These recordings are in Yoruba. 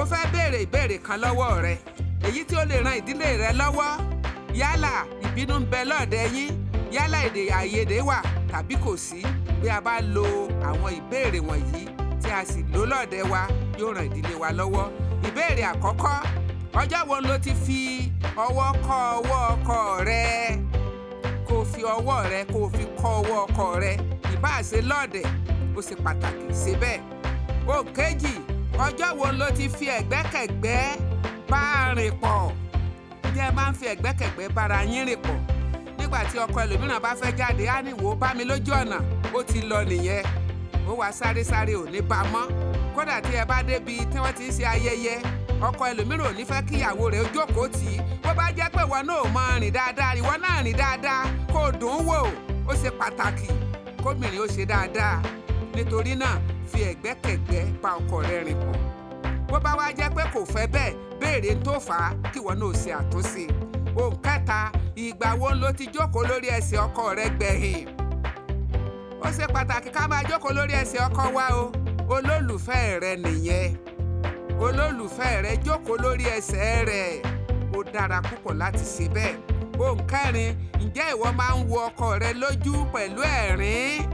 fẹ́ béèrè ìbéèrè kan lọ́wọ́ rẹ èyí tí ó lè ran ìdílé rẹ lọ́wọ́ yálà ìbínú ń bẹ lọ́ọ̀dẹ yín yálà èdè àìyedè wà tàbí kò sí bí a bá lo àwọn ìbéèrè wọ̀nyí tí a sì lò lọ́ọ̀dẹ wa yóò ran ìdílé wa lọ́wọ́. Ìbéèrè àkọ́kọ́: ọjọ́ wo ló ti fi ọwọ́ kọ́ ọwọ́ ọkọ rẹ? Kó o fi ọwọ́ rẹ kó o fi kọ́ ọwọ́ ọkọ rẹ ìbáà ṣe lọ́ọ̀dẹ̀ ó ṣe pàtàkì ṣe bẹ́ẹ̀. Òkejì: ọjọ́ wo ló ti fi ẹ̀gbẹ́kẹ̀gbẹ́ bá rìn pọ̀? Ǹjẹ́ ẹ máa ń fi ẹ̀gbẹ́kẹ̀gbẹ́ bára yín rìn pọ̀? Nígbà tí ọkọ ẹlòmíràn bá fẹ́ jáde á ní wò ó bá mi lójú ọ̀nà ó ti lọ nìyẹn ó wá sáré ò ní bá mọ́. Kódà tí ẹ bá débi tí wọ́n ti ń ṣe ayẹyẹ ọkọ ẹlòmíràn ò ní fẹ́ kí ìyàwó rẹ̀ ó jókòó tì í. Bó bá jẹ́ pé ìwọ náà ò máa rìn dáadáa ìwọ náà rìn dáadáa kó o dùn ún wò ó ṣe pàtàkì kóbìnrin ó ṣe dáadáa. Nítorí náà fi ẹ̀gbẹ́kẹ̀gbẹ́ bá ọkọ rẹ rìn pọ̀. Bó bá wá jẹ́ pé kò fẹ́ bẹ́ẹ̀ béèrè tó fà á kí ìwọ náà ṣe àtúnṣe. Ohun kẹta: ìgbà wo ló ti jókòó lórí ẹsẹ̀ ọkọ rẹ gbẹ̀yìn? Ó ṣe pàtàkì ká máa jókòó lórí ẹsẹ̀ ọkọ wa o. Olólùfẹ́ rẹ nìyẹn. Olólùfẹ́ rẹ jókòó lórí ẹsẹ̀ rẹ̀. Ó dára púpọ̀ láti ṣe bẹ́ẹ̀. Ohun kẹrin: ǹjẹ́ ìwọ máa ń wo ọkọ rẹ lójú pẹ̀lú ẹ̀rín?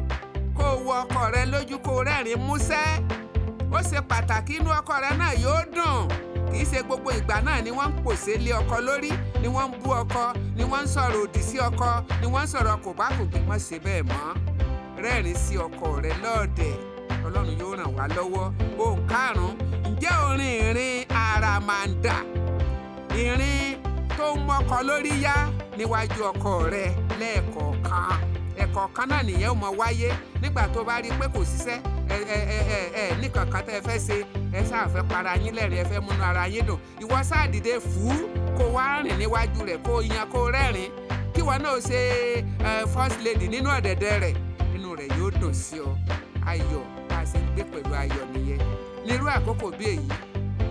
Kó o wo ọkọ rẹ lójú kó o rẹ́rìn músẹ́. Ó ṣe pàtàkì inú ọkọ rẹ náà yóò dùn. Kì í ṣe gbogbo ìgbà náà ni wọ́n ń pòṣé lé ọkọ lórí ni wọ́n ń bú ọkọ ni wọ́n ń sọ̀rọ̀ òdì sí ọkọ ni wọ́n ń sọ̀rọ̀ kòbákùngbé. Má ṣe bẹ́ẹ̀ mọ́. Rẹ́rìn sí ọkọ rẹ lọ́ọ̀dẹ̀. Ọlọ́run yóò ràn wá lọ́wọ́. Ohun karùn-ún: ǹjẹ́ orin ìrìn àràmàǹdà ìrìn tó ń mọ́kọ lórí yá níwájú ọkọ rẹ lẹ́ẹ̀kọ̀ọ̀kan? Ẹ̀kọ̀ọ̀kan náà nìyẹn ó mọ wáyé nígbà tó bá rí i pé kò ṣiṣẹ́ ní kankan tẹ́ ẹ fẹ́ ṣe ẹ sáà fẹ́ para yín lẹ́rìn ẹ fẹ́ múnú ara yín dùn. Ìwọ sáà dìde fú kó wá rìn níwájú rẹ̀ kó yan kó rẹ́rìn kí ìwọ náà ṣe first lady nínú ọ̀dẹ̀dẹ̀ rẹ̀ inú rẹ̀ yóò dùn sí ọ. Ayọ̀ bá a ṣe ń gbé pẹ̀lú ayọ̀ nìyẹn. Nírú àkókò bí èyí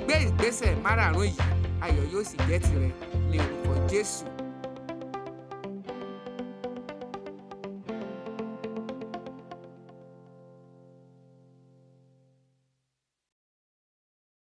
gbé ìgbésẹ̀ márààrún yìí ayọ̀ yóò sì jẹ́ tirẹ̀ ní orúkọ Jésù.